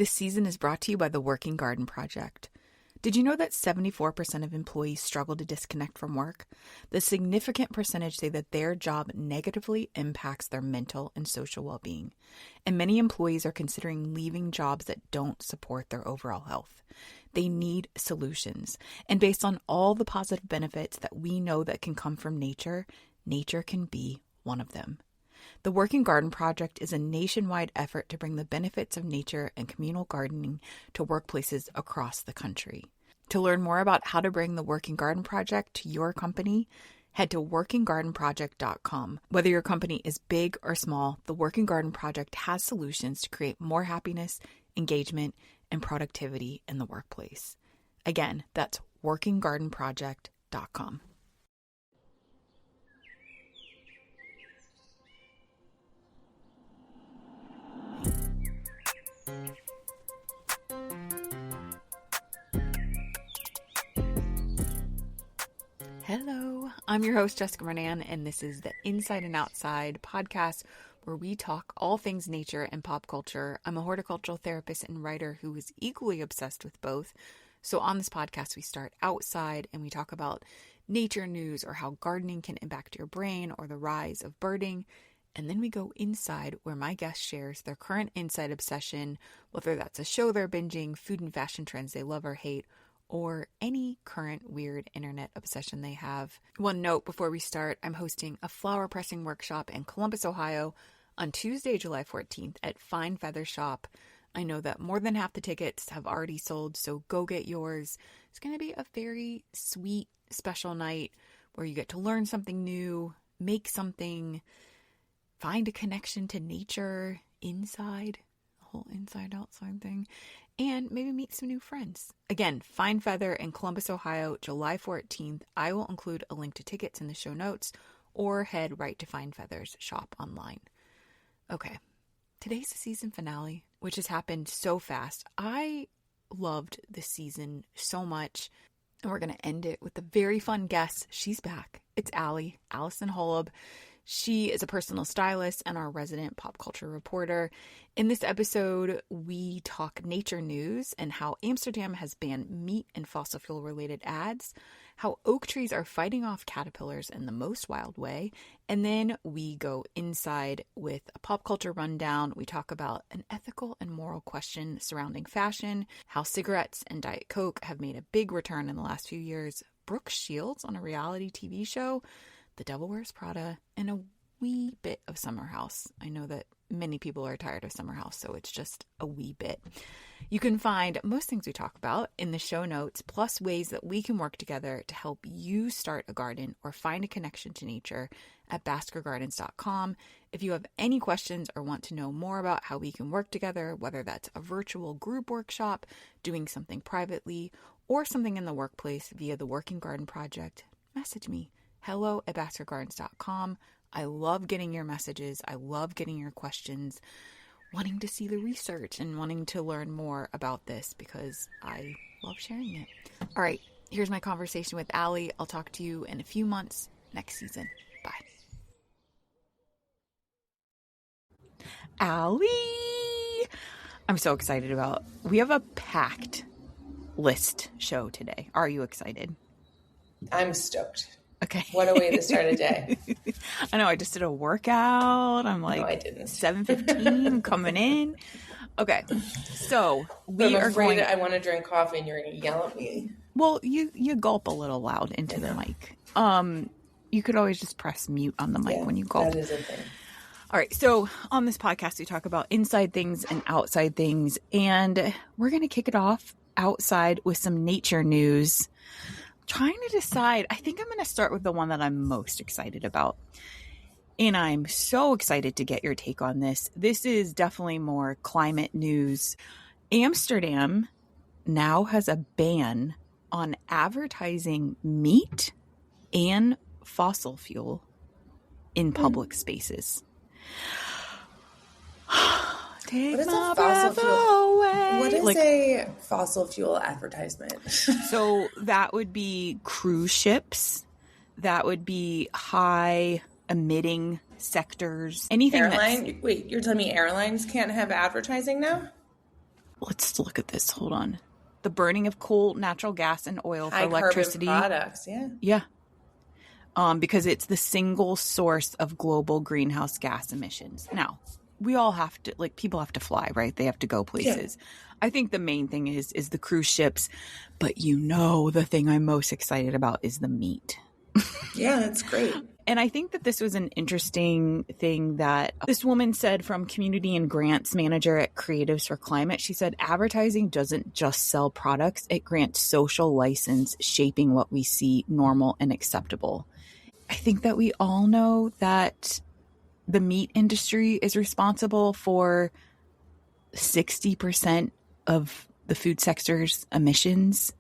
This season is brought to you by the Working Garden Project. Did you know that 74% of employees struggle to disconnect from work? The significant percentage say that their job negatively impacts their mental and social well-being. And many employees are considering leaving jobs that don't support their overall health. They need solutions. And based on all the positive benefits that we know that can come from nature, nature can be one of them. The Working Garden Project is a nationwide effort to bring the benefits of nature and communal gardening to workplaces across the country. To learn more about how to bring the Working Garden Project to your company, head to workinggardenproject.com. Whether your company is big or small, the Working Garden Project has solutions to create more happiness, engagement, and productivity in the workplace. Again, that's workinggardenproject.com. Hello, I'm your host, Jessica Renan, and this is the Inside and Outside podcast where we talk all things nature and pop culture. I'm a horticultural therapist and writer who is equally obsessed with both. So on this podcast, we start outside and we talk about nature news or how gardening can impact your brain or the rise of birding. And then we go inside where my guest shares their current inside obsession, whether that's a show they're binging, food and fashion trends they love or hate, or any current weird internet obsession they have. One note before we start, I'm hosting a flower pressing workshop in Columbus, Ohio on Tuesday, July 14th at Fine Feather Shop. I know that more than half the tickets have already sold, so go get yours. It's going to be a very sweet, special night where you get to learn something new, make something, find a connection to nature inside, the whole inside-outside thing, and maybe meet some new friends. Again, Fine Feather in Columbus, Ohio, July 14th. I will include a link to tickets in the show notes or head right to Fine Feather's shop online. Okay, today's the season finale, which has happened so fast. I loved this season so much, and we're going to end it with a very fun guest. She's back. It's Allison Holub. She is a personal stylist and our resident pop culture reporter. In this episode, we talk nature news and how Amsterdam has banned meat and fossil fuel related ads, how oak trees are fighting off caterpillars in the most wild way, and then we go inside with a pop culture rundown. We talk about an ethical and moral question surrounding fashion, how cigarettes and Diet Coke have made a big return in the last few years, Brooke Shields on a reality TV show, The Devil Wears Prada, and a wee bit of Summer House. I know that many people are tired of Summer House, so it's just a wee bit. You can find most things we talk about in the show notes, plus ways that we can work together to help you start a garden or find a connection to nature at baskergardens.com. If you have any questions or want to know more about how we can work together, whether that's a virtual group workshop, doing something privately, or something in the workplace via the Working Garden Project, message me. hello@baskergardens.com. I love getting your messages. I love getting your questions, wanting to see the research and wanting to learn more about this because I love sharing it. All right, here's my conversation with Allie. I'll talk to you in a few months next season. Bye. Allie! I'm so excited we have a packed list show today. Are you excited? I'm stoked. Okay. What a way to start a day. I know. I just did a workout. I'm like, no, I didn't. 7:15 coming in. Okay. So I'm afraid I want to drink coffee and you're going to yell at me. Well, you gulp a little loud into the mic. You could always just press mute on the mic when you gulp. That is a thing. All right. So on this podcast, we talk about inside things and outside things. And we're going to kick it off outside with some nature news. Trying to decide. I think I'm going to start with the one that I'm most excited about. And I'm so excited to get your take on this. This is definitely more climate news. Amsterdam now has a ban on advertising meat and fossil fuel in public spaces. Take what is my a fossil fuel? away. What is a fossil fuel advertisement? So that would be cruise ships. That would be high emitting sectors. Anything Wait, you're telling me airlines can't have advertising now? let's look at this. Hold on. The burning of coal, natural gas, and oil for High electricity. carbon products, yeah. Yeah. Because it's the single source of global greenhouse gas emissions. Now, we all have to, like, people have to fly, right? They have to go places. Yeah. I think the main thing is the cruise ships. But the thing I'm most excited about is the meat. Yeah, that's great. And I think that this was an interesting thing that this woman said from Community and Grants Manager at Creatives for Climate. She said, advertising doesn't just sell products. It grants social license, shaping what we see normal and acceptable. I think that we all know that the meat industry is responsible for 60% of the food sector's emissions.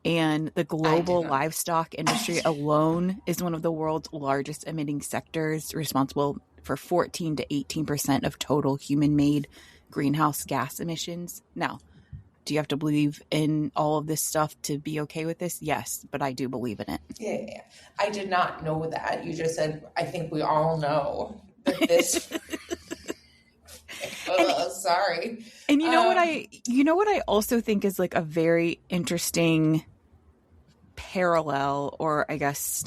And the global livestock industry alone is one of the world's largest emitting sectors, responsible for 14 to 18% of total human-made greenhouse gas emissions. Now, do you have to believe in all of this stuff to be okay with this? Yes, but I do believe in it. Yeah. I did not know that. You just said, I think we all know that this... sorry. And you know what I also think is like a very interesting parallel, or I guess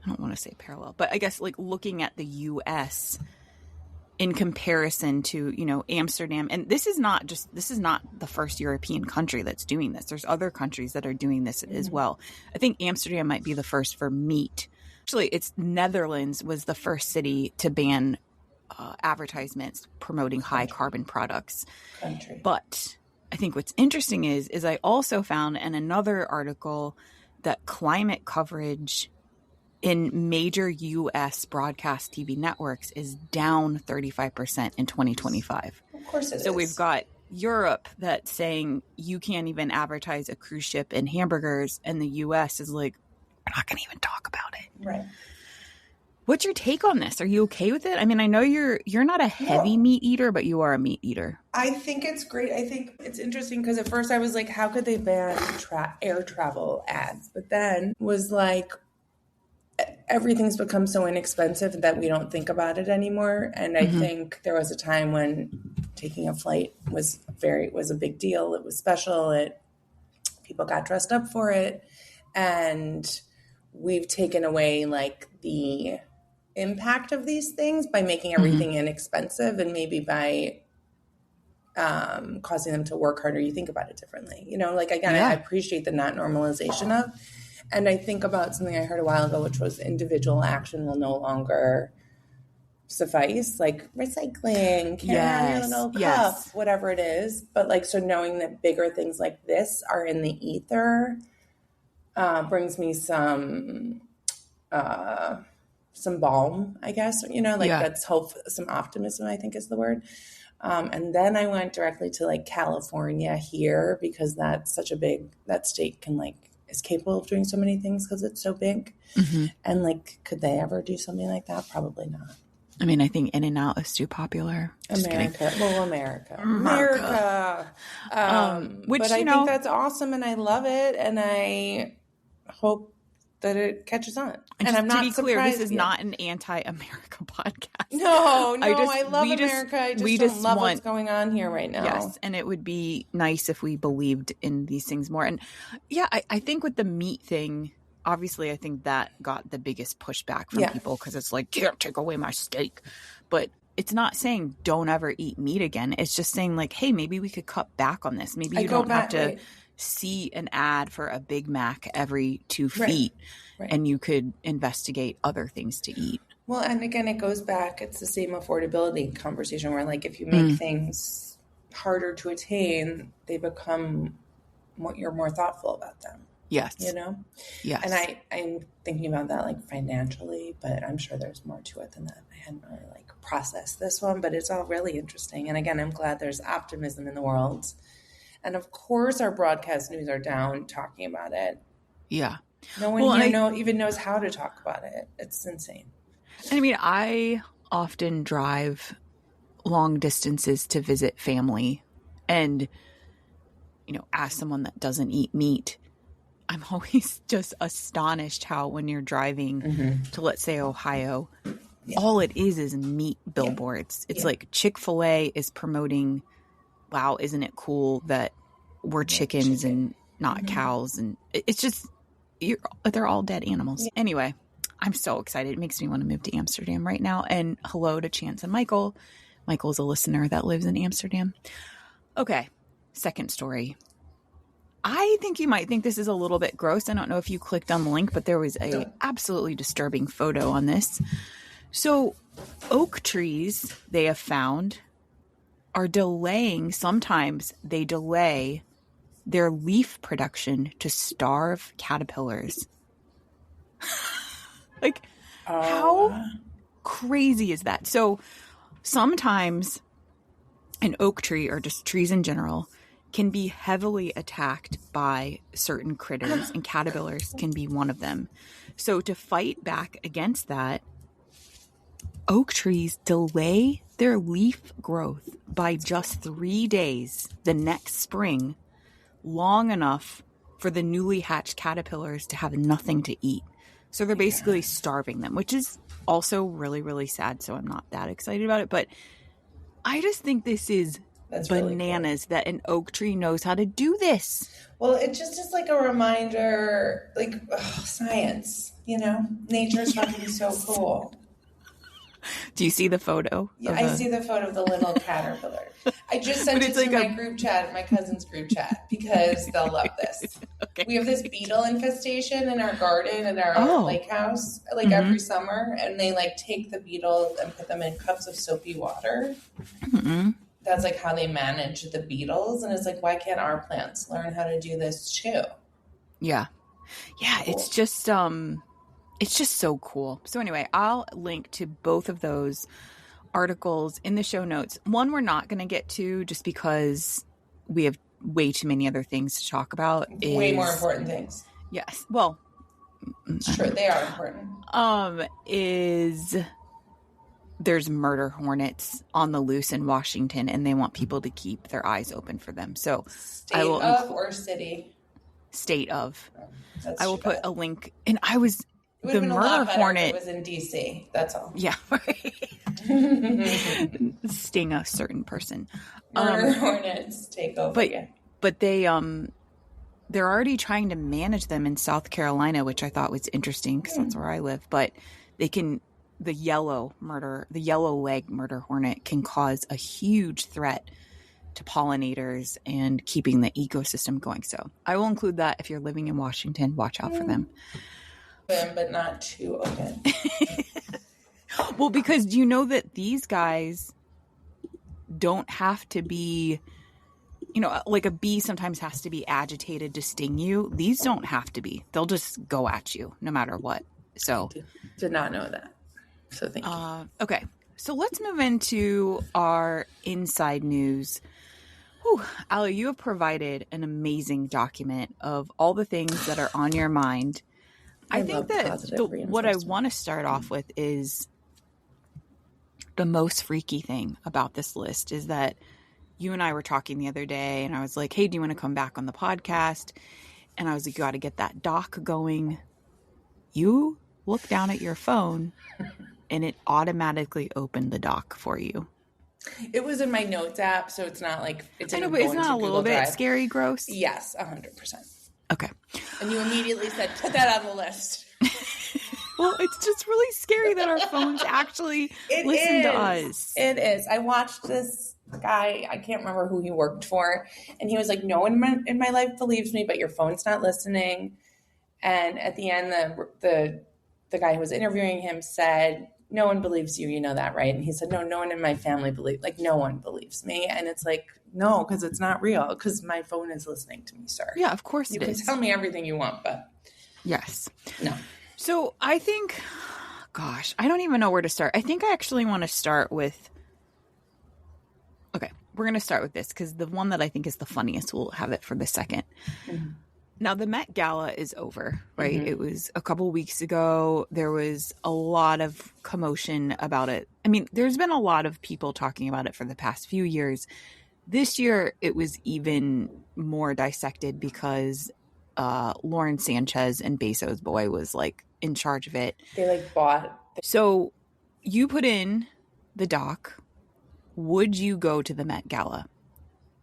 I don't want to say parallel, but I guess like looking at the US in comparison to, Amsterdam. And this is not the first European country that's doing this. There's other countries that are doing this as well. I think Amsterdam might be the first for meat. Actually, it's Netherlands was the first city to ban advertisements promoting high carbon products. But I think what's interesting is I also found in another article that climate coverage in major U.S. broadcast TV networks is down 35% in 2025. Of course it is. So we've got Europe that's saying you can't even advertise a cruise ship and hamburgers, and the U.S. is like, we're not going to even talk about it. Right. What's your take on this? Are you okay with it? I mean, I know you're not a heavy meat eater, but you are a meat eater. I think it's great. I think it's interesting because at first I was like, how could they ban air travel ads? But then was like, everything's become so inexpensive that we don't think about it anymore. And I think there was a time when taking a flight was a big deal. It was special. People got dressed up for it. And we've taken away like the impact of these things by making everything inexpensive, and maybe by causing them to work harder. You think about it differently, I appreciate the not normalization of, and I think about something I heard a while ago, which was individual action will no longer suffice, like recycling, carry your little cup, whatever it is. But so knowing that bigger things like this are in the ether brings me some balm, I guess, that's hope, some optimism, I think is the word. And then I went directly to California here, because that's such a big, that state is capable of doing so many things because it's so big. And could they ever do something like that? Probably not. I mean, I think In-N-Out is too popular. America. Which, but I think that's awesome, and I love it, and I hope that it catches on. And I'm not surprised. To be clear, this is not an anti-America podcast. No, I love America. I just don't love what's going on here right now. Yes, and it would be nice if we believed in these things more. And yeah, I think with the meat thing, obviously I think that got the biggest pushback from people, because it's like, can't take away my steak. But it's not saying don't ever eat meat again. It's just saying hey, maybe we could cut back on this. Maybe you don't have to see an ad for a Big Mac every 2 feet, and you could investigate other things to eat. Well, and again, it goes back, it's the same affordability conversation where if you make things harder to attain, they become you're more thoughtful about them. Yes. Yes. And I'm thinking about that financially, but I'm sure there's more to it than that. I hadn't really processed this one, but it's all really interesting. And again, I'm glad there's optimism in the world. And of course, our broadcast news are down talking about it. Yeah. No one even knows how to talk about it. It's insane. I mean, I often drive long distances to visit family, and, as someone that doesn't eat meat, I'm always just astonished how when you're driving to, let's say, Ohio, all it is meat billboards. It's like Chick-fil-A is promoting wow, isn't it cool that we're chickens and not cows? And it's just, they're all dead animals. Yeah. Anyway, I'm so excited. It makes me want to move to Amsterdam right now. And hello to Chance and Michael. Michael's a listener that lives in Amsterdam. Okay, second story. I think you might think this is a little bit gross. I don't know if you clicked on the link, but there was a absolutely disturbing photo on this. So oak trees, they have found, are delaying, sometimes they delay their leaf production to starve caterpillars. Like, how crazy is that? So sometimes an oak tree, or just trees in general, can be heavily attacked by certain critters, and caterpillars can be one of them. So to fight back against that, oak trees delay their leaf growth by just 3 days the next spring, long enough for the newly hatched caterpillars to have nothing to eat. So they're basically starving them, which is also really, really sad. So I'm not that excited about it. But I just think this is bananas, really cool, that an oak tree knows how to do this. Well, it just is like a reminder, like, science, nature's fucking so cool. Do you see the photo? Yeah, I see the photo of the little caterpillar. I just sent it to my group chat, my cousin's group chat, because they'll love this. Okay. We have this beetle infestation in our garden in our lake house, every summer, and they take the beetles and put them in cups of soapy water. Mm-hmm. That's how they manage the beetles, and it's why can't our plants learn how to do this too? Yeah, cool. It's just so cool. So anyway, I'll link to both of those articles in the show notes. One we're not going to get to just because we have way too many other things to talk about. Way more important things. Yes. Well, sure, they are important. There's murder hornets on the loose in Washington, and they want people to keep their eyes open for them. So state of or city? State of. That's I will put a link. And it would have been a lot better if it was in DC. That's all. Yeah. Sting a certain person. Murder hornets take over. But they're already trying to manage them in South Carolina, which I thought was interesting because that's where I live. But the yellow leg murder hornet can cause a huge threat to pollinators and keeping the ecosystem going. So I will include that. If you're living in Washington, watch out for them. But not too open. Well, because do you know that these guys don't have to be, like a bee sometimes has to be agitated to sting you. These don't have to be. They'll just go at you no matter what. So did not know that. So thank you. Okay. So let's move into our inside news. Whew, Allie, you have provided an amazing document of all the things that are on your mind. I think that what I want to start off with is the most freaky thing about this list is that you and I were talking the other day, and I was like, hey, do you want to come back on the podcast? And I was like, you got to get that doc going. You look down at your phone, and it automatically opened the doc for you. It was in my notes app, so it's not I know, but it's not a little bit scary, gross? Yes, 100%. Okay. And you immediately said, put that on the list. Well, it's just really scary that our phones actually listen to us. It is. I watched this guy, I can't remember who he worked for, and he was like, no one in my life believes me, but your phone's not listening. And at the end, the guy who was interviewing him said, no one believes you, you know that, right? And he said, no one in my family no one believes me. And it's no, because it's not real, because my phone is listening to me, sir. Yeah, of course it is. You can tell me everything you want, but. Yes. No. So I think, gosh, I don't even know where to start. I think I actually want to start with, okay, we're going to start with this, because the one that I think is the funniest, we'll have it for the second. Mm-hmm. Now, the Met Gala is over, right? Mm-hmm. It was a couple weeks ago. There was a lot of commotion about it. I mean, there's been a lot of people talking about it for the past few years. This year, it was even more dissected because Lauren Sanchez and Bezos' boy was in charge of it. They bought. So you put in the doc, would you go to the Met Gala?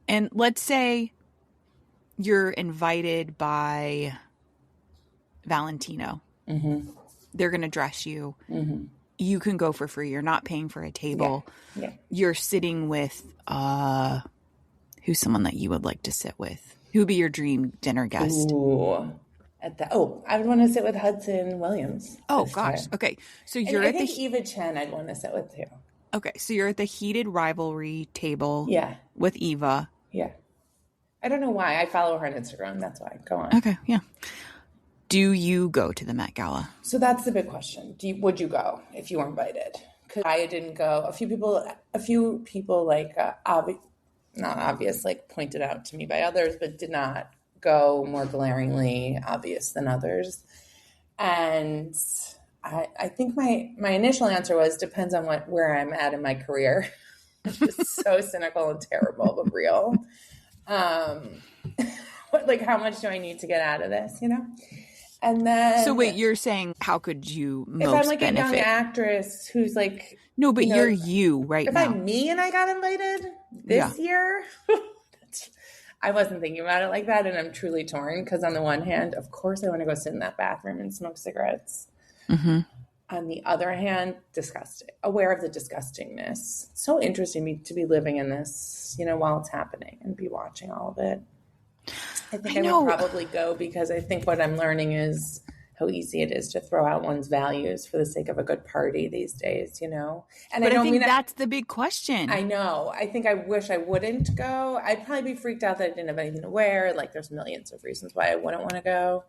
And let's say you're invited by Valentino. Mm-hmm. They're going to dress you. Mm-hmm. You can go for free. You're not paying for a table. Yeah. You're sitting with who's someone that you would like to sit with? Who would be your dream dinner guest? Ooh. I would want to sit with Hudson Williams. Oh gosh. Time. Okay. So you're I think Eva Chen I'd want to sit with too. Okay. So you're at the heated rivalry table. Yeah. With Eva. Yeah. I don't know why. I follow her on Instagram. That's why. Go on. Okay. Yeah. Do you go to the Met Gala? So that's the big question. Would you go if you were invited? Because I didn't go. A few people like not obvious, like pointed out to me by others, but did not go, more glaringly obvious than others. And I think my initial answer was depends on where I'm at in my career. It's so cynical and terrible, but real. Like how much do I need to get out of this, you know? And then so wait, you're saying how could you most if I'm like benefit? A young actress who's like no, but you're you right if now. I'm me and I got invited this year, I wasn't thinking about it like that, and I'm truly torn because on the one hand, of course, I want to go sit in that bathroom and smoke cigarettes. Mm-hmm. On the other hand, disgusting, aware of the disgustingness. So interesting to be living in this, you know, while it's happening and be watching all of it. I think I would probably go because I think what I'm learning is how easy it is to throw out one's values for the sake of a good party these days, you know? And but I think that's the big question. I know. I think I wish I wouldn't go. I'd probably be freaked out that I didn't have anything to wear. Like there's millions of reasons why I wouldn't want to go.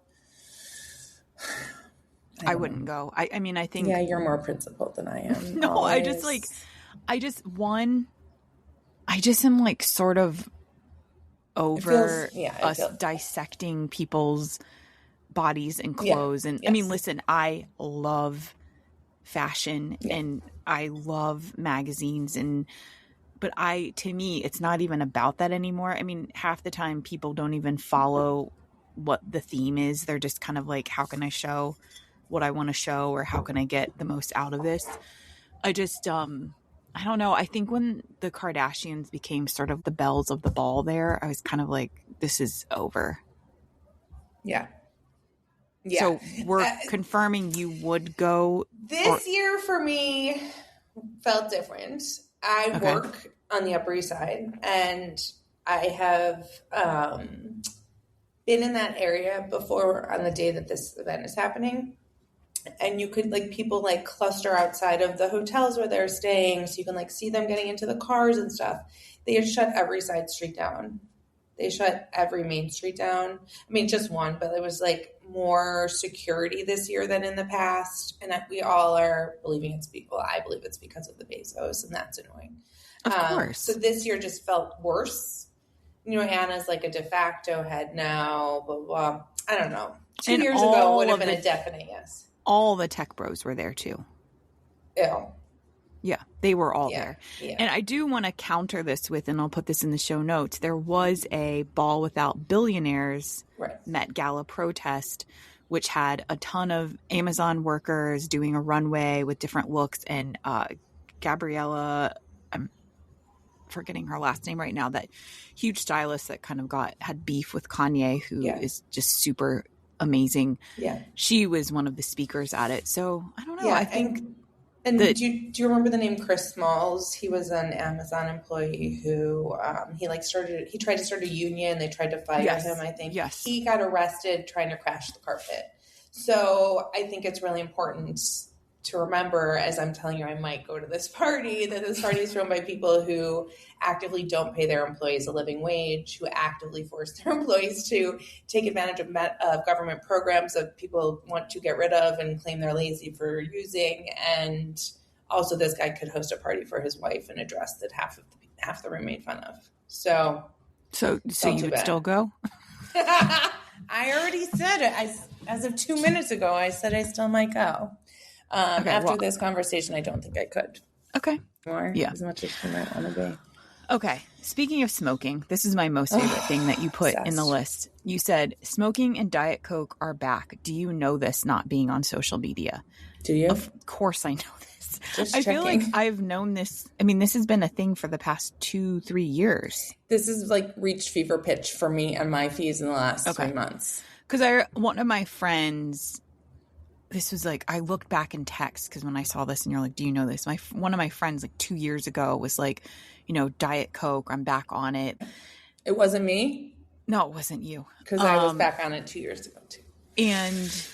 I wouldn't go. I mean, I think. Yeah, you're more principled than I am. No, always. I just am like sort of over us dissecting people's bodies and clothes. And I mean, listen, I love fashion and I love magazines but to me, it's not even about that anymore. I mean, half the time people don't even follow what the theme is. They're just kind of like, how can I show what I want to show, or how can I get the most out of this? I just, I don't know. I think when the Kardashians became sort of the belles of the ball there, I was kind of like, this is over. Yeah. So we're confirming you would go. This year for me felt different. I work on the Upper East Side, and I have been in that area before on the day that this event is happening. And you could people cluster outside of the hotels where they're staying, so you can see them getting into the cars and stuff. They had shut every side street down. They shut every main street down. I mean, just one, but it was more security this year than in the past. And we all are believing I believe it's because of the Bezos, and that's annoying. Of course. So this year just felt worse. You know, Anna's a de facto head now, blah, blah. I don't know. 2 years ago would have been a definite yes. All the tech bros were there too. Ew. Yeah, they were all there. Yeah. And I do want to counter this with, and I'll put this in the show notes, there was a Ball Without Billionaires Met Gala protest, which had a ton of Amazon workers doing a runway with different looks. And Gabriella, I'm forgetting her last name right now, that huge stylist that kind of had beef with Kanye, who is just super amazing. Yeah. She was one of the speakers at it. So I don't know. Yeah, I think. And do you remember the name Chris Smalls? He was an Amazon employee who he tried to start a union. They tried to fire him, I think. Yes. He got arrested trying to crash the carpet. So I think it's really important to remember, as I'm telling you, I might go to this party, that this party is run by people who actively don't pay their employees a living wage, who actively force their employees to take advantage of government programs that people want to get rid of and claim they're lazy for using. And also this guy could host a party for his wife in a dress that half the room made fun of. So you would still go? I already said it. As of 2 minutes ago, I said I still might go. After this conversation, I don't think I could. Okay. More, as much as you might want to be. Okay. Speaking of smoking, this is my most favorite thing that you put in the list. You said, smoking and Diet Coke are back. Do you know this, not being on social media? Do you? Of course I know this. Just I feel like checking. I've known this. I mean, this has been a thing for the past 2-3 years. This is like reached fever pitch for me and my fees in the last Okay. 3 months. Because one of my friends, this was like, I looked back in text because when I saw this and you're like, do you know this? One of my friends like 2 years ago was like, you know, Diet Coke, I'm back on it. It wasn't me? No, it wasn't you. Because I was back on it 2 years ago too. And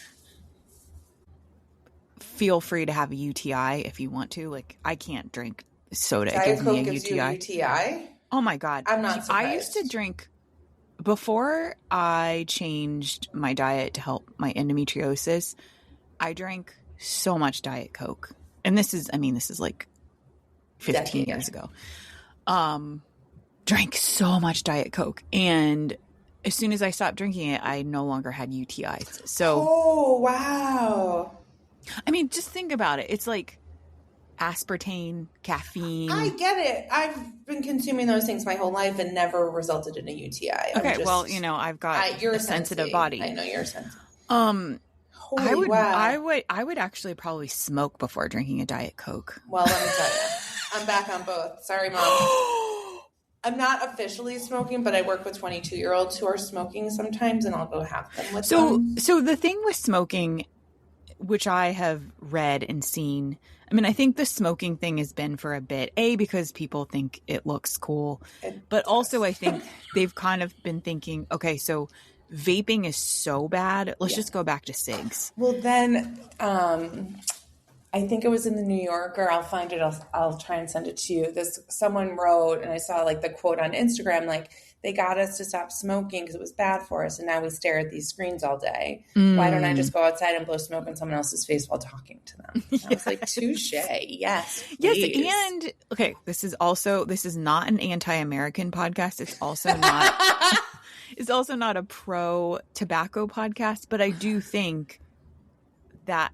feel free to have a UTI if you want to. Like, I can't drink soda. Diet It gives Coke me a gives UTI. you a UTI? Oh my God. I'm not surprised. I used to drink, before I changed my diet to help my endometriosis, I drank so much Diet Coke. And this is like 15 years ago. Drank so much Diet Coke. And as soon as I stopped drinking it, I no longer had UTIs. So, oh, wow. I mean, just think about it. It's like aspartame, caffeine. I get it. I've been consuming those things my whole life and never resulted in a UTI. Okay, well, you know, I've got you're a sensitive body. I know you're sensitive. I would actually probably smoke before drinking a Diet Coke. Well, let me tell you, I'm back on both. Sorry, Mom. I'm not officially smoking, but I work with 22-year-olds who are smoking sometimes, and I'll go have them with them. So the thing with smoking, which I have read and seen, I mean, I think the smoking thing has been for a bit, because people think it looks cool, but also I think they've kind of been thinking, okay, so vaping is so bad. Let's just go back to cigs. Well, then I think it was in the New Yorker. I'll find it. I'll try and send it to you. Someone wrote, and I saw like the quote on Instagram, like, they got us to stop smoking because it was bad for us, and now we stare at these screens all day. Why don't I just go outside and blow smoke in someone else's face while talking to them? I was like, touche. Yes, please. Yes, and okay, this is not an anti-American podcast. It's also not it's also not a pro tobacco podcast, but I do think that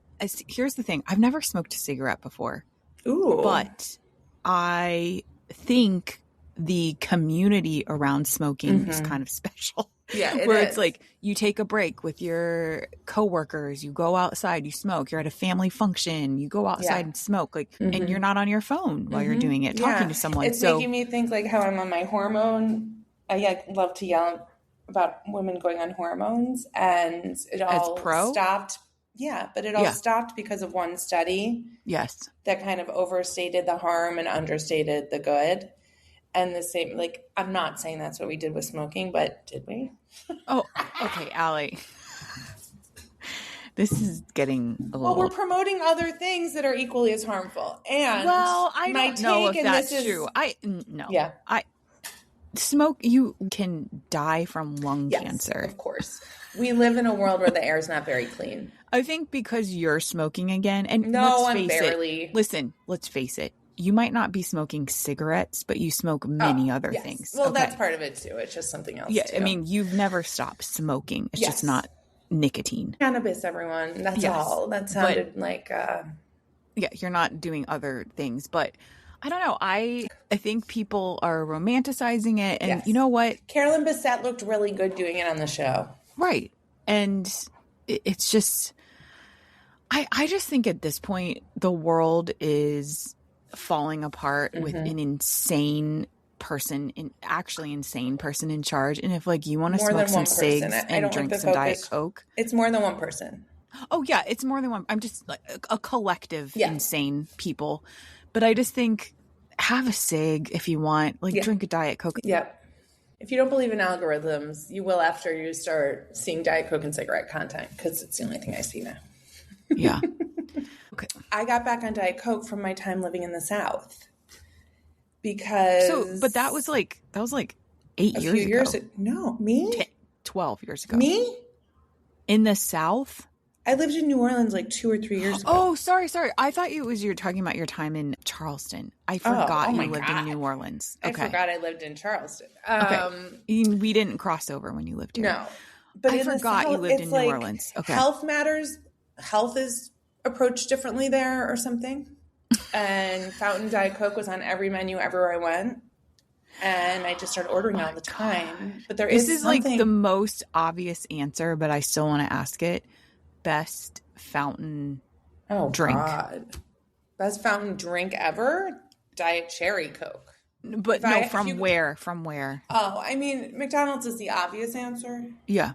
here's the thing. I've never smoked a cigarette before. Ooh. But I think the community around smoking is kind of special. Yeah, it's like you take a break with your coworkers, you go outside, you smoke, you're at a family function, you go outside and smoke, like, and you're not on your phone while you're doing it, talking to someone. It's making me think like how I'm on my hormone. I love to yell about women going on hormones, and it all stopped. Yeah, but it all stopped because of one study. Yes. That kind of overstated the harm and understated the good. And the same, like, I'm not saying that's what we did with smoking, but did we? Oh, okay, Allie. This is getting a little... Well, we're promoting other things that are equally as harmful. And I don't know if that's true. No. Yeah. Smoke, you can die from lung cancer. Of course. We live in a world where the air is not very clean. I think because you're smoking again, and no, let's I'm face barely. It. Listen, let's face it. You might not be smoking cigarettes, but you smoke many other things. Well, that's part of it too. It's just something else. Yeah, too. I mean, you've never stopped smoking. It's just not nicotine. Cannabis, everyone. That's all. That sounded like... Yeah, you're not doing other things, but... I don't know. I think people are romanticizing it. And you know what? Carolyn Bessette looked really good doing it on the show. Right. And it's just, I just think at this point, the world is falling apart with an insane person in charge. And if like you want to smoke some cigs and drink some Diet Coke. It's more than one person. Oh yeah. It's more than one. I'm just like a collective insane people. But I just think have a cig if you want, like drink a Diet Coke. Yep. If you don't believe in algorithms, you will after you start seeing Diet Coke and cigarette content, because it's the only thing I see now. Yeah. Okay. I got back on Diet Coke from my time living in the South because. But that was like 8 years ago. No, me? 12 years ago. Me? In the South? I lived in New Orleans like 2 or 3 years ago. Oh, sorry. I thought you were talking about your time in Charleston. I forgot you lived in New Orleans. Okay. I forgot I lived in Charleston. Okay. We didn't cross over when you lived here. No. But I forgot you lived in New Orleans. Okay. Health matters. Health is approached differently there or something. And Fountain Diet Coke was on every menu everywhere I went. And I just started ordering all the time. But this is like the most obvious answer, but I still want to ask it. Best fountain drink. God. Best fountain drink ever? Diet Cherry Coke. But no, from where? From where? Oh, I mean, McDonald's is the obvious answer. Yeah.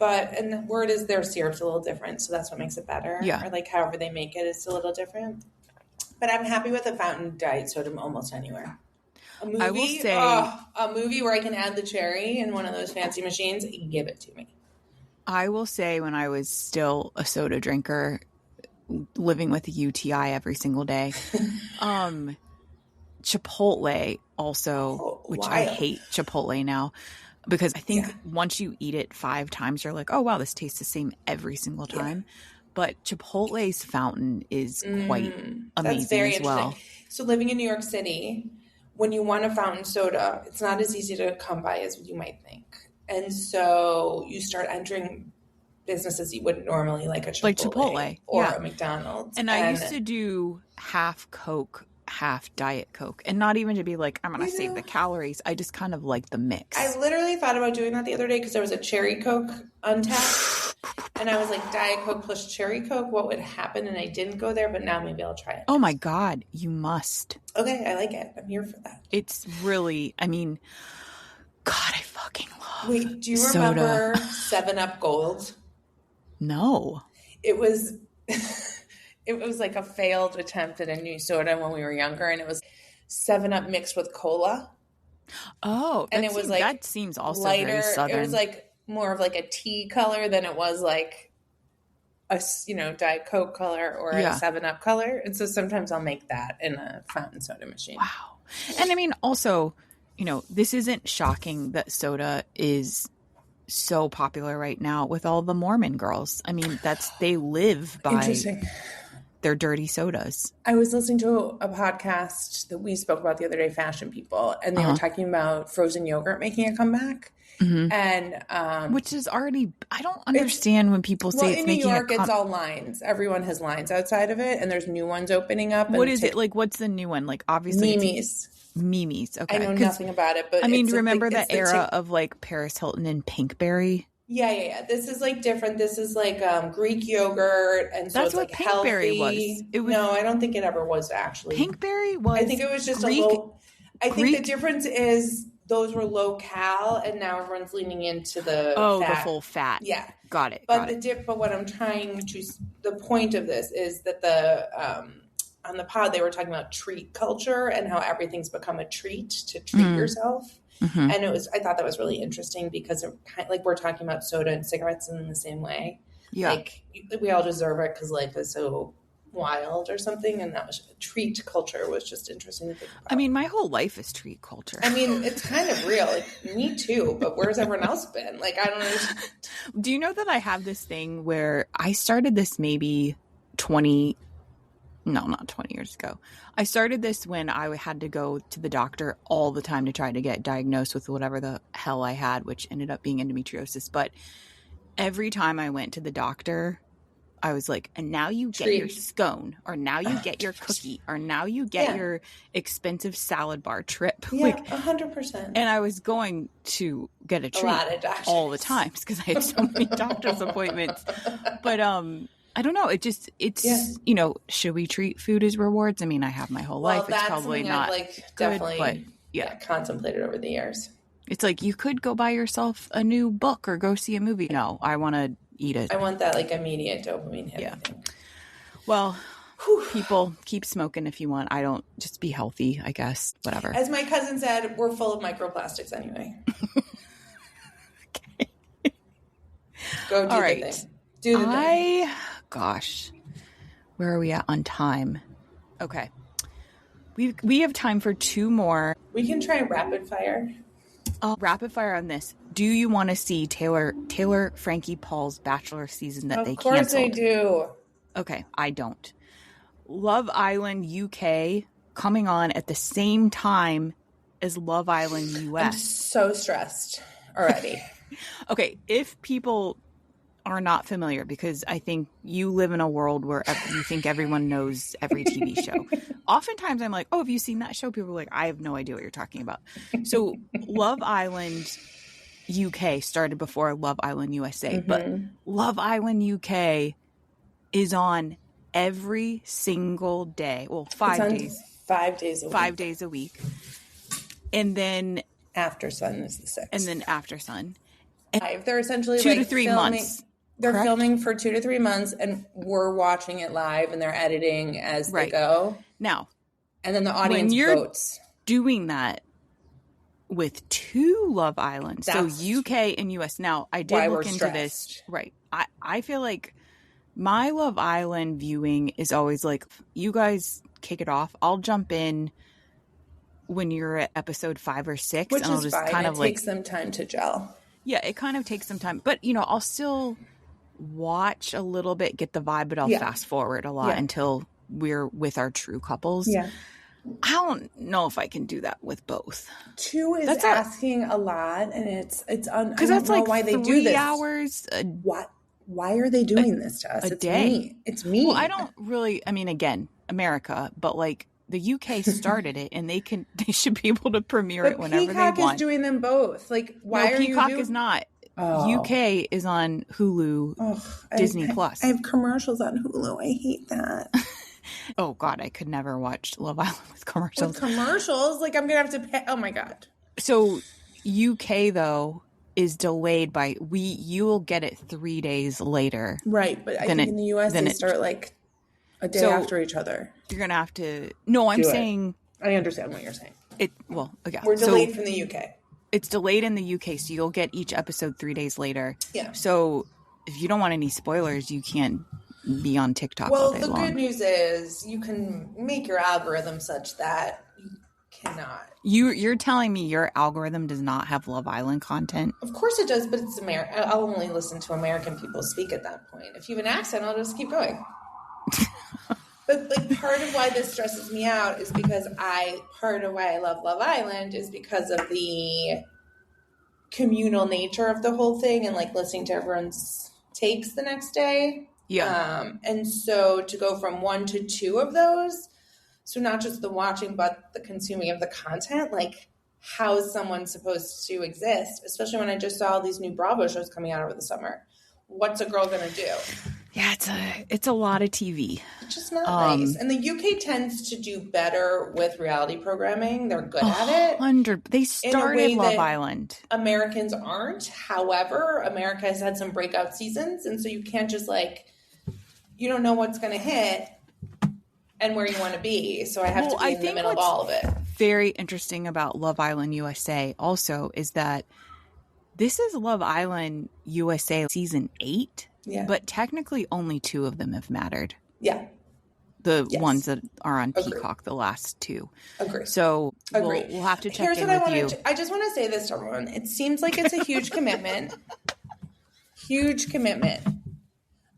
And the word is their syrup's a little different, so that's what makes it better. Yeah. Or like however they make it is a little different. But I'm happy with a fountain diet soda almost anywhere. A movie, I will say a movie where I can add the cherry in one of those fancy machines, give it to me. I will say when I was still a soda drinker, living with a UTI every single day, Chipotle also, which I hate Chipotle now. Because I think once you eat it 5 times, you're like, oh, wow, this tastes the same every single time. Yeah. But Chipotle's fountain is quite amazing as well. So living in New York City, when you want a fountain soda, it's not as easy to come by as you might think. And so you start entering businesses you wouldn't normally, like a Chipotle or a McDonald's. And I used to do half Coke, half Diet Coke, and not even to be like, I'm going to save the calories. I just kind of like the mix. I literally thought about doing that the other day because there was a Cherry Coke untapped, and I was like, Diet Coke plus Cherry Coke, what would happen? And I didn't go there, but now maybe I'll try it. Oh my God, you must. Okay, I like it. I'm here for that. It's really, I mean, God, I fucking love Wait, do you remember 7-Up Gold? No. It was... It was like a failed attempt at a new soda when we were younger, and it was 7-Up mixed with cola. Oh, and it was like that seems also lighter. Very Southern. It was like more of like a tea color than it was like a Diet Coke color or a 7-Up color. And so sometimes I'll make that in a fountain soda machine. Wow. And I mean, also, this isn't shocking that soda is so popular right now with all the Mormon girls. I mean, they live by their dirty sodas. I was listening to a podcast that we spoke about the other day, Fashion People, and they were talking about frozen yogurt making a comeback. Mm-hmm. And which is already, I don't understand when people say it's making a comeback. In New York, it's all lines. Everyone has lines outside of it, and there's new ones opening up. What is it? Like, what's the new one? Like, obviously Mimi's. Okay. I know nothing about it, but I mean, remember the era of like Paris Hilton and Pinkberry? Yeah. This is like different. This is like Greek yogurt, and so that's it's what like Pinkberry healthy. was. No, I don't think it ever was actually. Pinkberry was. I think it was just Greek, a low. I think the difference is those were low cal, and now everyone's leaning into the the full fat. Yeah, got it. But but what I'm trying to, the point of this is that the on the pod they were talking about treat culture and how everything's become a treat to treat yourself. Mm-hmm. And I thought that was really interesting because like we're talking about soda and cigarettes in the same way. Yeah. Like we all deserve it because life is so wild or something. And that was treat culture was just interesting to think about. I mean, my whole life is treat culture. I mean, it's kind of real. Like, me too. But where's everyone else been? Like, I don't know. Do you know that I have this thing where I started this maybe not 20 years ago. I started this when I had to go to the doctor all the time to try to get diagnosed with whatever the hell I had, which ended up being endometriosis. But every time I went to the doctor, I was like, and now you get your scone, or now you get your cookie, or now you get your expensive salad bar trip. Yeah, like 100%. And I was going to get a treat all the time because I had so many doctor's appointments. But I don't know. It's should we treat food as rewards? I mean, I have my whole life. It's probably not definitely good, but contemplated over the years. It's like you could go buy yourself a new book or go see a movie. No, I want to eat it. I want that like immediate dopamine hit. Yeah. Well, people keep smoking if you want. I don't. Just be healthy, I guess. Whatever. As my cousin said, we're full of microplastics anyway. Okay. Go do the thing. Do the thing. Gosh, where are we at on time? Okay. We have time for 2 more. We can try rapid fire. Rapid fire on this. Do you want to see Taylor Frankie Paul's Bachelor season that they canceled? Of course I do. Okay, I don't. Love Island UK coming on at the same time as Love Island US. I'm so stressed already. Okay, if people are not familiar, because I think you live in a world where you think everyone knows every TV show. Oftentimes I'm like, oh, have you seen that show? People are like, I have no idea what you're talking about. So Love Island UK started before Love Island USA, but Love Island UK is on every single day. Well, 5 days. 5 days a week. 5 days a week. And then After Sun is the 6th. And then After Sun. And they're essentially 2 to 3 months. They're correct? filming for 2 to 3 months, and we're watching it live, and they're editing as they go. Now, and then the audience votes. Doing that with 2 Love Islands, so UK and US. Now, I did look into this. Right. I feel like my Love Island viewing is always like, you guys kick it off. I'll jump in when you're at episode 5 or 6. Which and I'll is just fine. kind of it takes them time to gel. Yeah, it kind of takes some time. But, I'll still watch a little bit, get the vibe, but I'll fast forward a lot until we're with our true couples. Yeah. I don't know if I can do that with both. 2 is asking a lot, and it's because that's like why they do this. 3 hours. Why are they doing this to us? It's day. Me. It's me. Well, I don't really. I mean, again, America, but like the UK started it, and they should be able to premiere it whenever Peacock they want. Peacock is doing them both. Like, why are Peacock you? Is not. UK is on Hulu, Disney Plus. I have commercials on Hulu. I hate that. Oh, God, I could never watch Love Island with commercials. Like, I'm going to have to pay. Oh, my God. So, UK, though, is delayed by... You will get it 3 days later. Right, but I think in the US, they start, like, a day after each other. You're going to have to... No, I'm saying... I understand what you're saying. We're delayed from the UK. It's delayed in the UK, so you'll get each episode 3 days later. Yeah. So, if you don't want any spoilers, you can't be on TikTok all day long. Well, the good news is you can make your algorithm such that you cannot. You're telling me your algorithm does not have Love Island content? Of course it does, but it's American. I'll only listen to American people speak at that point. If you have an accent, I'll just keep going. But like part of why this stresses me out is because part of why I love Love Island is because of the communal nature of the whole thing and like listening to everyone's takes the next day. Yeah. And so to go from 1 to 2 of those, so not just the watching, but the consuming of the content, like how is someone supposed to exist? Especially when I just saw all these new Bravo shows coming out over the summer. What's a girl going to do? Yeah, it's a lot of TV. It's just not nice. And the UK tends to do better with reality programming. They're good at it. They started Love Island. Americans aren't. However, America has had some breakout seasons. And so you can't just you don't know what's going to hit and where you want to be. So I have to be in the middle of all of it. Very interesting about Love Island USA also is that this is Love Island USA season 8. Yeah. But technically only 2 of them have mattered. Yeah. The ones that are on Peacock, the last 2. Agree. So we'll have to check in with you. I just want to say this to everyone. It seems like it's a huge commitment. Huge commitment.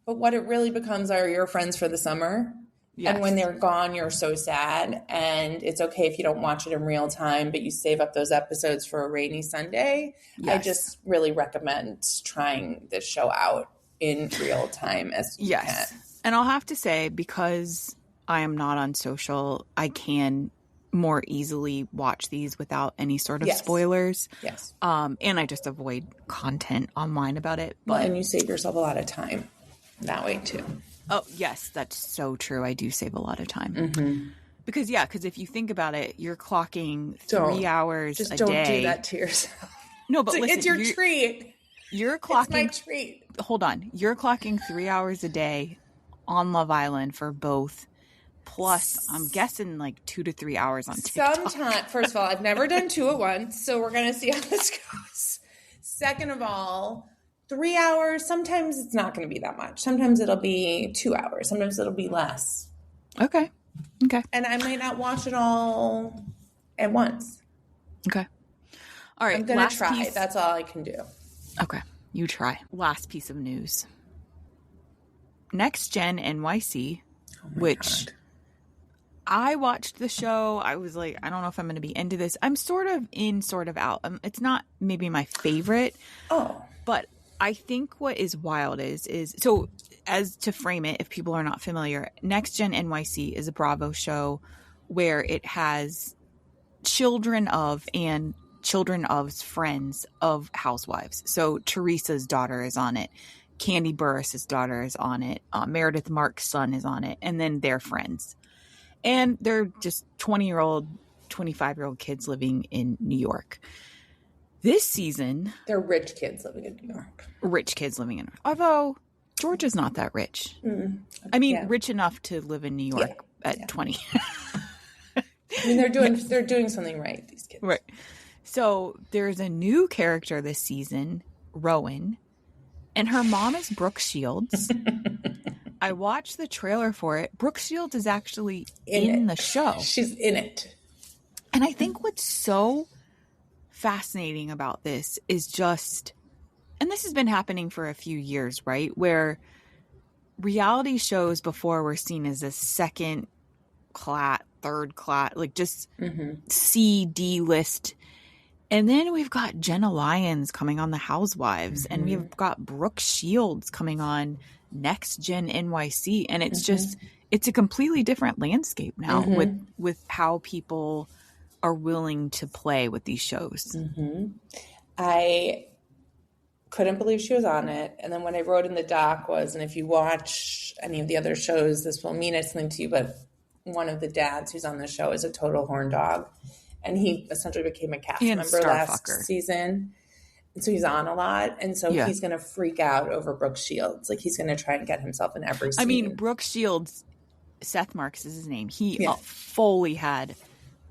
But what it really becomes are your friends for the summer. Yes. And when they're gone, you're so sad. And it's okay if you don't watch it in real time, but you save up those episodes for a rainy Sunday. Yes. I just really recommend trying this show out in real time as you can. And I'll have to say, because I am not on social, I can more easily watch these without any sort of spoilers. Yes. And I just avoid content online about it. But and you save yourself a lot of time that way too. Oh, yes, that's so true. I do save a lot of time. Mm-hmm. Because if you think about it, you're clocking 3 hours a day. Just don't do that to yourself. No, but listen. It's your treat. You're clocking. It's my treat. Hold on. You're clocking 3 hours a day on Love Island for both. Plus, I'm guessing like 2 to 3 hours on TikTok. Sometimes, first of all, I've never done 2 at once, so we're going to see how this goes. Second of all, 3 hours, sometimes it's not going to be that much. Sometimes it'll be 2 hours. Sometimes it'll be less. Okay. And I might not watch it all at once. Okay. All right. I'm going to try. That's all I can do. Okay. You try. Last piece of news. Next Gen NYC, which God. I watched the show. I was like, I don't know if I'm going to be into this. I'm sort of in, sort of out. It's not maybe my favorite. Oh. But I think what is wild is so as to frame it, if people are not familiar, Next Gen NYC is a Bravo show where it has children of and children of's friends of housewives. So Teresa's daughter is on it. Candy Burris' daughter is on it. Meredith Mark's son is on it. And then their friends. And they're just 20-year-old, 25-year-old kids living in New York. This season... They're rich kids living in New York. Rich kids living in... Although, Georgia's not that rich. I mean, rich enough to live in New York at 20. I mean, they're doing something right, these kids. Right. So, there's a new character this season, Rowan, and her mom is Brooke Shields. I watched the trailer for it. Brooke Shields is actually in the show. She's in it. And I think what's so fascinating about this is just, and this has been happening for a few years, right? Where reality shows before were seen as a second class, third class, like just C, D list. And then we've got Jenna Lyons coming on The Housewives, and we've got Brooke Shields coming on Next Gen NYC. And it's just, it's a completely different landscape now with how people are willing to play with these shows. I couldn't believe she was on it. And then what I wrote in the doc was, and if you watch any of the other shows, this will mean something to you, but one of the dads who's on the show is a total horn dog. And he essentially became a cast member last season. And so he's on a lot. And so he's going to freak out over Brooke Shields. Like, he's going to try and get himself in every scene. I mean, Brooke Shields, Seth Marks is his name. He fully had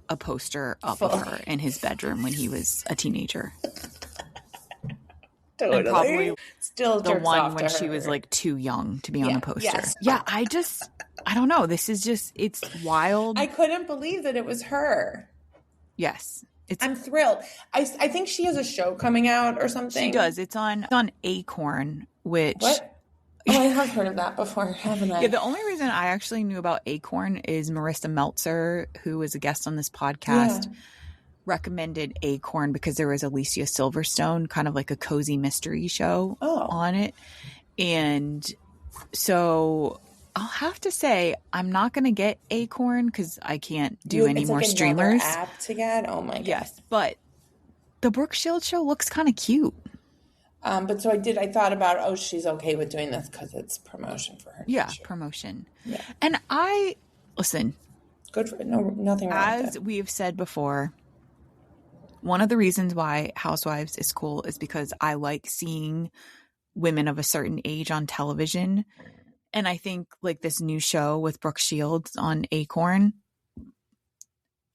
a poster up of her in his bedroom when he was a teenager. Totally. And probably still the one when she was like too young to be on the poster. Yes. Yeah, I don't know. This is just, it's wild. I couldn't believe that it was her. Yes. I'm thrilled. I think she has a show coming out or something. She does. It's on Acorn, which... What? Oh, I have heard of that before, haven't I? Yeah, the only reason I actually knew about Acorn is Marissa Meltzer, who was a guest on this podcast, recommended Acorn because there was Alicia Silverstone, kind of like a cozy mystery show on it. And so I'll have to say, I'm not going to get Acorn because I can't do any more streamers. It's like another app to get? Oh my God. Yes, but the Brooke Shields show looks kind of cute. But so I thought about, she's okay with doing this because it's promotion for her. Yeah, promotion. Yeah. And listen. Good for nothing wrong with it. As we've said before, one of the reasons why Housewives is cool is because I like seeing women of a certain age on television. And I think like this new show with Brooke Shields on Acorn,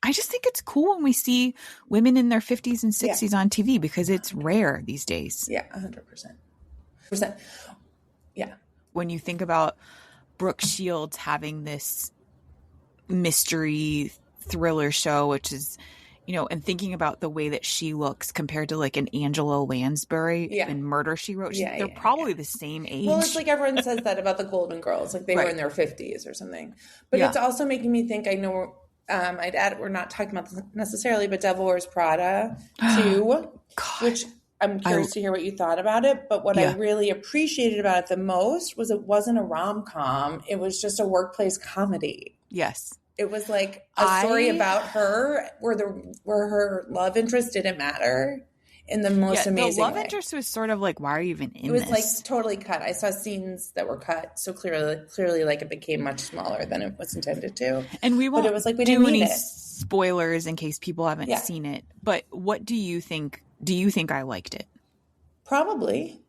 I just think it's cool when we see women in their 50s and 60s on TV because it's rare these days. Yeah, 100%. Yeah. When you think about Brooke Shields having this mystery thriller show, which is, and thinking about the way that she looks compared to like an Angela Lansbury in Murder, She Wrote. They're probably the same age. Well, it's like everyone says that about the Golden Girls. Like they were in their 50s or something. But it's also making me think, I know... I'd add, we're not talking about this necessarily, but Devil Wears Prada too, which I'm curious to hear what you thought about it. But what I really appreciated about it the most was it wasn't a rom-com. It was just a workplace comedy. Yes. It was like a story about her where her love interest didn't matter in the most amazing the love way. interest was sort of like, why are you even in this? It was like totally cut. I saw scenes that were cut so clearly like it became much smaller than it was intended to. And we won't it was like we do didn't any need it. spoilers in case people haven't seen it. But what do you think? Do you think I liked it? Probably.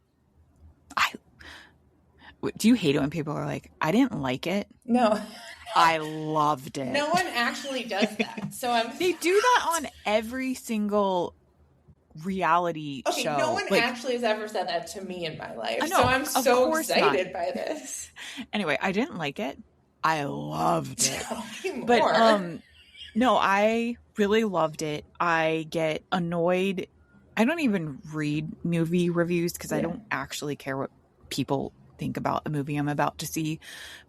Do you hate it when people are like, I didn't like it? No. I loved it. No one actually does that. So They do that on every single reality show. No one actually has ever said that to me in my life. I know, so I'm so excited by this. Anyway, I didn't like it. I loved it. Tell me more. But no, I really loved it. I get annoyed. I don't even read movie reviews because I don't actually care what people think about a movie I'm about to see.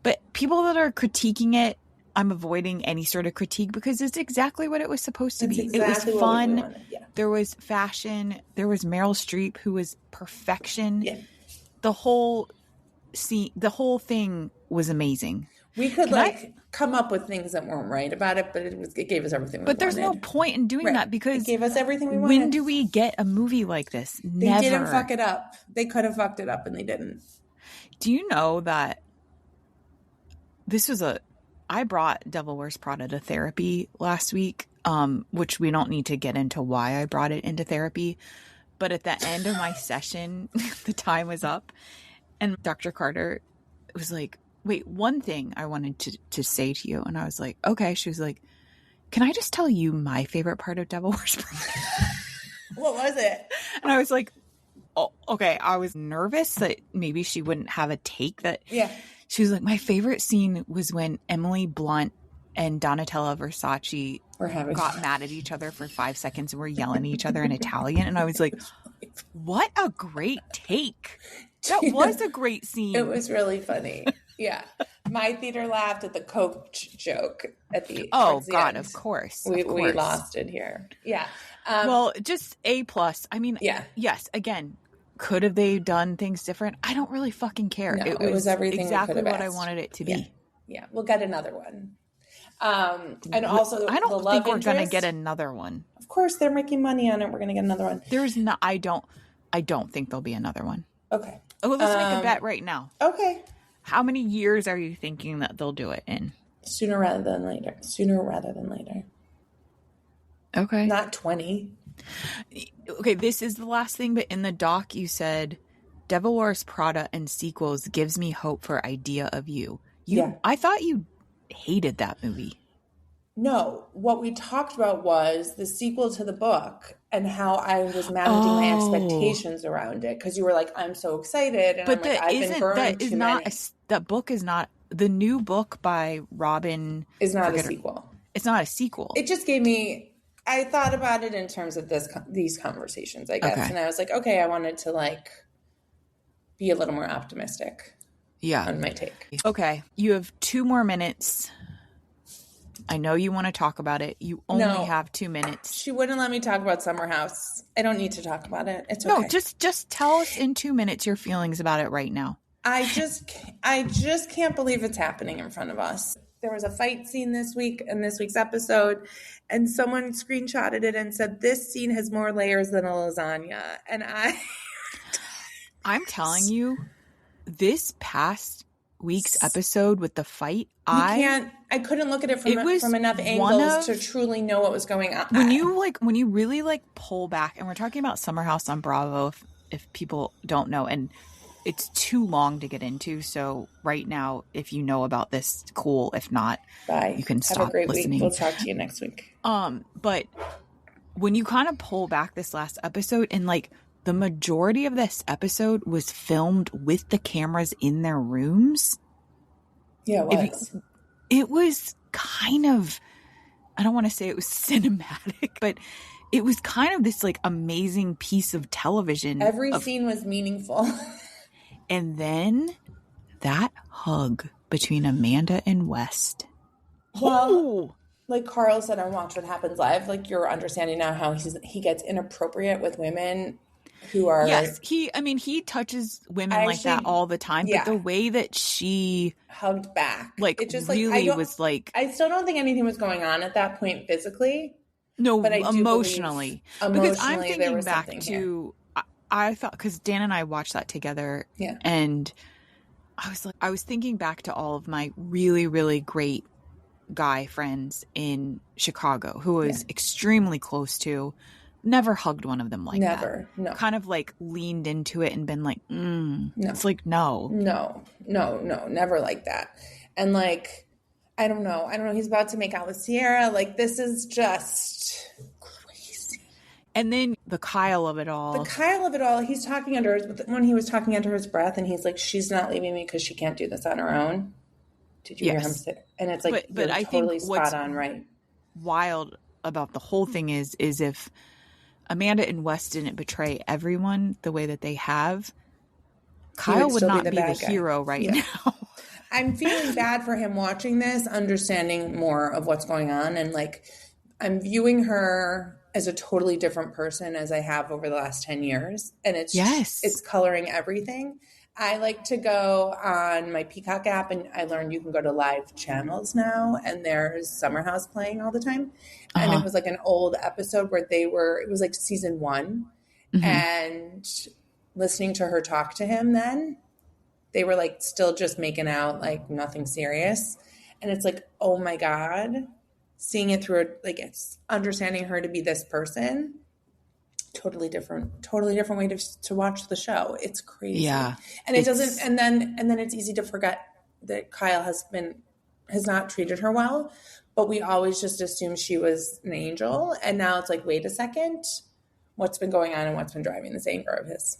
But people that are critiquing it, I'm avoiding any sort of critique because it's exactly what it was supposed to be. Exactly it was fun. There was fashion. There was Meryl Streep, who was perfection. Yeah. The whole thing was amazing. We could come up with things that weren't right about it, but it gave us everything we wanted. But there's no point in doing that because it gave us everything we wanted. When do we get a movie like this? Never. They didn't fuck it up. They could have fucked it up and they didn't. Do you know that I brought Devil Wears Prada to therapy last week, which we don't need to get into why I brought it into therapy. But at the end of my session, the time was up and Dr. Carter was like, wait, one thing I wanted to say to you. And I was like, okay. She was like, can I just tell you my favorite part of Devil Wears Prada? What was it? And I was like, oh, okay. I was nervous that maybe she wouldn't have a take that. Yeah. She was like, my favorite scene was when Emily Blunt and Donatella Versace got mad at each other for 5 seconds and were yelling at each other in Italian. And I was like, what a great take. That was a great scene. It was really funny. Yeah. My theater laughed at the coach joke at the Oh, God, end. of course. We lost it here. Yeah. Well, just A+. I mean, yeah. Yes, again, could have they done things different? I don't really fucking care. No, it was everything exactly what I wanted it to be. Yeah. We'll get another one. And also, I don't think we're going to interest, get another one. Of course, they're making money on it. We're going to get another one. There's not. I don't think there'll be another one. Okay. Oh, let's make a bet right now. Okay. How many years are you thinking that they'll do it in? Sooner rather than later. Okay. Not 20. Okay, this is the last thing, but in the doc you said, Devil Wears Prada and sequels gives me hope for Idea of You. I thought you hated that movie. No, what we talked about was the sequel to the book and how I was managing my expectations around it. Because you were like, I'm so excited. And but I'm like, I've been burned too many. That book is not, the new book by Robin. Is not a sequel. It's not a sequel. It just gave me, I thought about it in terms of these conversations, I guess. Okay. And I was like, okay, I wanted to like be a little more optimistic. Yeah. On my take. Okay. You have 2 more minutes. I know you want to talk about it. You only have 2 minutes. She wouldn't let me talk about Summer House. I don't need to talk about it. It's okay. No, just tell us in 2 minutes your feelings about it right now. I just can't believe it's happening in front of us. There was a fight scene this week in this week's episode, and someone screenshotted it and said, this scene has more layers than a lasagna. And I'm telling you, this past week's episode with the fight, I couldn't look at it from enough angles to truly know what was going on. When you really like pull back, and we're talking about Summer House on Bravo, if people don't know, and it's too long to get into. So right now, if you know about this, cool. If not, bye. You can stop Have a great listening. Week. We'll talk to you next week. But when you kind of pull back this last episode, and like the majority of this episode was filmed with the cameras in their rooms. Yeah, it was. It was kind of, I don't want to say it was cinematic, but it was kind of this like amazing piece of television. Every scene was meaningful. And then that hug between Amanda and West. Well, like Carl said on Watch What Happens Live, like you're understanding now how he gets inappropriate with women who are. Yes, he touches women like that all the time. Yeah. But the way that she hugged back, like it just really was like. I still don't think anything was going on at that point physically. No, but I emotionally. Because I'm thinking back to. I thought, because Dan and I watched that together, and I was thinking back to all of my really, really great guy friends in Chicago who was extremely close to. Never hugged one of them like that. Never, no. Kind of like leaned into it and been like, no. It's like, no, never like that. And like, I don't know. He's about to make out with Sierra. Like, this is just crazy. And then the Kyle of it all. He's talking when he was talking under his breath, and he's like, she's not leaving me because she can't do this on her own. Did you hear him say? And it's like, but I totally think spot on, right? Wild about the whole thing is if Amanda and Wes didn't betray everyone the way that they have, Kyle would not be the hero now. I'm feeling bad for him watching this, understanding more of what's going on. And like, I'm viewing her as a totally different person as I have over the last 10 years. And it's coloring everything. I like to go on my Peacock app, and I learned you can go to live channels now, and there's Summer House playing all the time. And it was like an old episode where it was like season 1, and listening to her talk to him then, they were like still just making out, like nothing serious. And it's like, oh my God, seeing it through like it's understanding her to be this person. Totally different way to watch the show. It's crazy. Yeah. And it doesn't, and then it's easy to forget that Kyle has not treated her well, but we always just assumed she was an angel. And now it's like, wait a second, what's been going on and what's been driving this anger of his?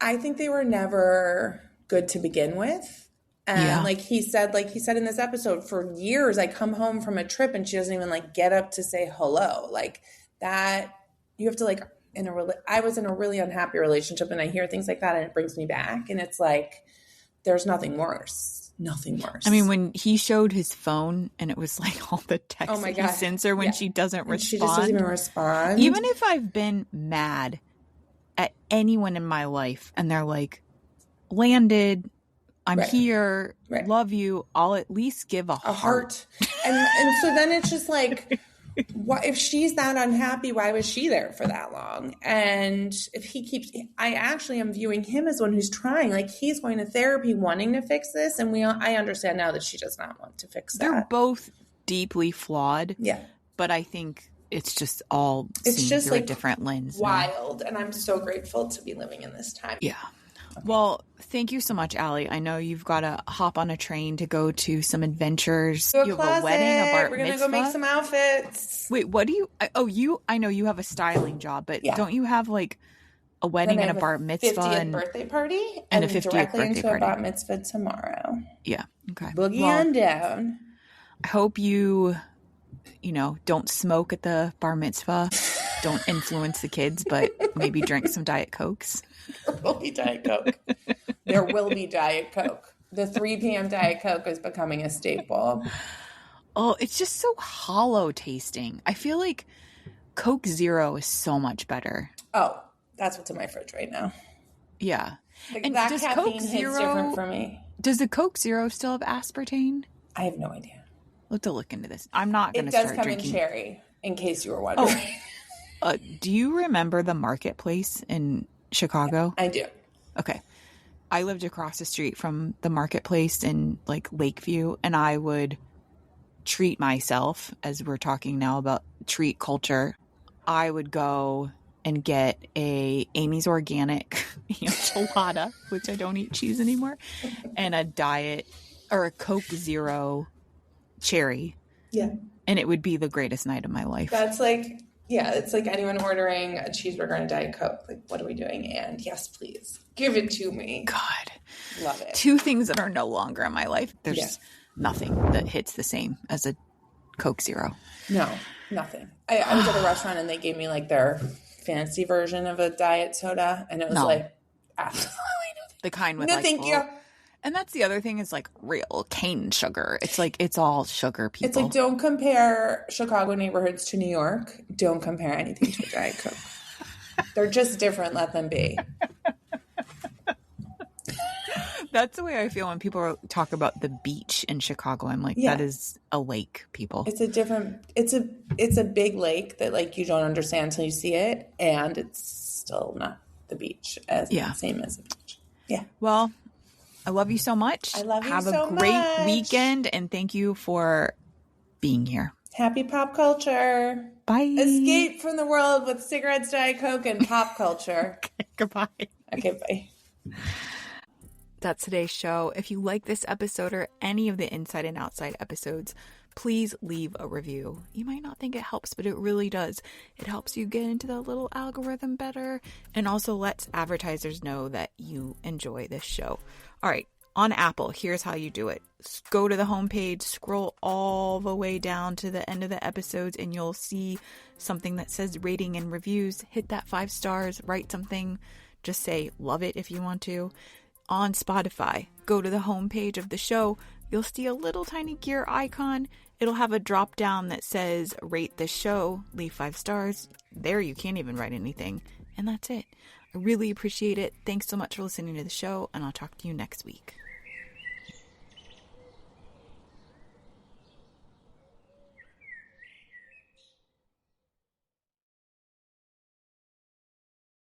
I think they were never good to begin with. And like he said in this episode, for years, I come home from a trip and she doesn't even like get up to say hello. Like that, you have to like, I was in a really unhappy relationship and I hear things like that and it brings me back. And it's like, there's nothing worse. Nothing worse. I mean, when he showed his phone and it was like all the texts he sends her when she doesn't respond. She just doesn't even respond. Even if I've been mad at anyone in my life and they're like, landed, I'm here, love you, I'll at least give a heart. And so then it's just like, what if she's that unhappy, why was she there for that long? And if he keeps, I actually am viewing him as one who's trying, like he's going to therapy wanting to fix this. And I understand now that she does not want to fix that. They're both deeply flawed. Yeah. But I think it's just all seen through like a different lens. Wild. And I'm so grateful to be living in this time. Yeah. Well, thank you so much, Allie. I know you've got to hop on a train to go to some adventures. You have a wedding, a bar mitzvah. We're going to go make some outfits. Wait, what do you, I know you have a styling job, but don't you have like a wedding and a bar mitzvah 50th birthday party and a 50th directly birthday into party. A bar mitzvah tomorrow. Yeah. Okay. Boogie on down. I hope you don't smoke at the bar mitzvah. Don't influence the kids, but maybe drink some Diet Cokes. There will be Diet Coke. There will be Diet Coke. The 3 p.m. Diet Coke is becoming a staple. Oh, it's just so hollow tasting. I feel like Coke Zero is so much better. Oh, that's what's in my fridge right now. Yeah. And that does caffeine Coke Zero, hits different for me. Does the Coke Zero still have aspartame? I have no idea. We'll have to look into this. I'm not going to start drinking. It does come in cherry, in case you were wondering. Oh. Do you remember the marketplace in Chicago? I do. Okay. I lived across the street from the marketplace in like Lakeview, and I would treat myself, as we're talking now about treat culture. I would go and get a Amy's Organic enchilada, which I don't eat cheese anymore, and a diet or a Coke Zero cherry. Yeah. And it would be the greatest night of my life. That's like, yeah, it's like anyone ordering a cheeseburger and a Diet Coke. Like, what are we doing? And yes, please. Give it to me. God. Love it. 2 things that are no longer in my life. There's nothing that hits the same as a Coke Zero. No, nothing. I was at a restaurant and they gave me like their fancy version of a diet soda. And it was like, absolutely nothing. The kind with no, like, thank you. And that's the other thing is like real cane sugar. It's like, it's all sugar, people. It's like, don't compare Chicago neighborhoods to New York. Don't compare anything to a Diet Coke. They're just different. Let them be. That's the way I feel when people talk about the beach in Chicago. I'm like, that is a lake, people. It's a different, it's a big lake that like you don't understand until you see it. And it's still not the beach same as the beach. Yeah. Well, I love you so much. I love you Have so a great much. weekend, and thank you for being here. Happy pop culture. Bye. Escape from the world with cigarettes, Diet Coke, and pop culture. Okay, goodbye. Okay, bye. That's today's show. If you like this episode or any of the Inside and Outside episodes, please leave a review. You might not think it helps, but it really does. It helps you get into the little algorithm better and also lets advertisers know that you enjoy this show. All right, on Apple, here's how you do it. Go to the homepage, scroll all the way down to the end of the episodes, and you'll see something that says rating and reviews. Hit that 5 stars, write something. Just say love it if you want to. On Spotify, go to the homepage of the show. You'll see a little tiny gear icon. It'll have a drop down that says rate this show, leave 5 stars. There you can't even write anything. And that's it. I really appreciate it. Thanks so much for listening to the show, and I'll talk to you next week.